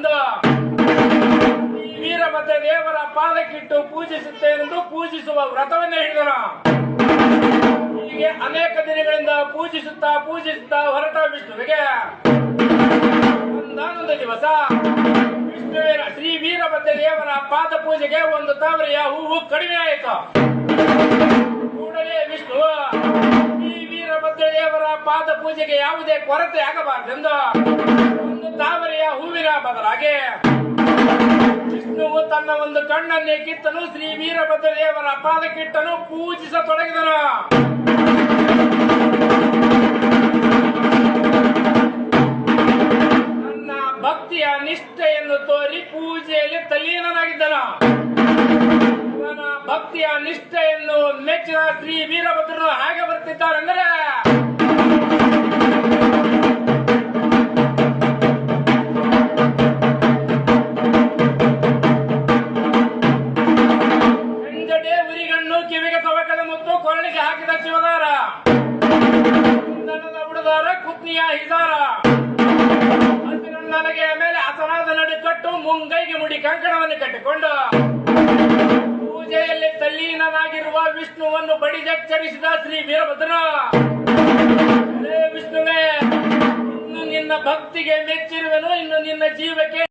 ತಂದು ಈ ವೀರಭದ್ರ ದೇವರ ಪಾದಕ್ಕಿಟ್ಟು ಪೂಜಿಸುತ್ತೇನೆಂದು ಪೂಜಿಸುವ ವ್ರತವನ್ನೇ ಹಿಡಿದನು. ಹೀಗೆ ಅನೇಕ ದಿನಗಳಿಂದ ಪೂಜಿಸುತ್ತಾ ಹೊರಟ ವಿಷ್ಣುವಿಗೆ ಒಂದಾನೊಂದು ದಿವಸ ವಿಷ್ಣುವಿನ ಶ್ರೀ ವೀರಭದ್ರ ದೇವರ ಪಾದ ಪೂಜೆಗೆ ಒಂದು ತಾವರೆಯ ಹೂವು ಕಡಿಮೆ ಆಯಿತು. ಕೂಡಲೇ ವಿಷ್ಣು ಈ ವೀರಭದ್ರ ದೇವರ ಪಾದ ಪೂಜೆಗೆ ಯಾವುದೇ ಕೊರತೆ ಆಗಬಾರದೆಂದು ಒಂದು ತಾವರೆಯ ಹೂವಿನ ಬದಲಾಗಿ ವಿಷ್ಣುವು ತನ್ನ ಒಂದು ಕಣ್ಣನ್ನೇ ಕಿತ್ತನು. ಶ್ರೀ ವೀರಭದ್ರ ದೇವರ ಪಾದಕ್ಕಿಟ್ಟನು, ಪೂಜಿಸತೊಡಗಿದನು. ನನ್ನ ಭಕ್ತಿಯ ನಿಷ್ಠೆಯನ್ನು ತೋರಿ ಪೂಜೆಯಲ್ಲಿ ತಲ್ಲೀನನಾಗಿದ್ದನು. ಇವನ ಭಕ್ತಿಯ ನಿಷ್ಠೆಯನ್ನು ಮೆಚ್ಚಿದ ಶ್ರೀ ವೀರಭದ್ರನು ಹಾಗೆ ಬರ್ತಿದ್ದಾರೆಂದರೆ ಹೆಂಜಡೆ ಉರಿಗಣ್ಣು ಕಿವಿಗೆ ಸವಕಳ ಮತ್ತು ಕೊರಳಿಗೆ ಹಾಕಿದ ಶಿವದಾರ, ಇಂಧನದ ಉಡದಾರ ಕುತ್ನಿಯ ಹಿದಾರ, ಹಸಿರನ್ನಲಗೆಯ ಮೇಲೆ ಹಸನಾದ ನಡುಕಟ್ಟು ಮುಂಗೈಗೆ ಮುಡಿ ಕಂಕಣವನ್ನು ಕಟ್ಟಿಕೊಂಡು ಪೂಜೆಯಲ್ಲಿ ತಲ್ಲೀನನಾಗಿರುವ ವಿಷ್ಣುವನ್ನು ಬಡಿದೆಚ್ಚರಿಸಿದ ಶ್ರೀ ವೀರಭದ್ರ, ವಿಷ್ಣುವೇ, ಇನ್ನು ನಿನ್ನ ಭಕ್ತಿಗೆ ಮೆಚ್ಚಿರುವೆನು, ಇನ್ನು ನಿನ್ನ ಜೀವಕ್ಕೆ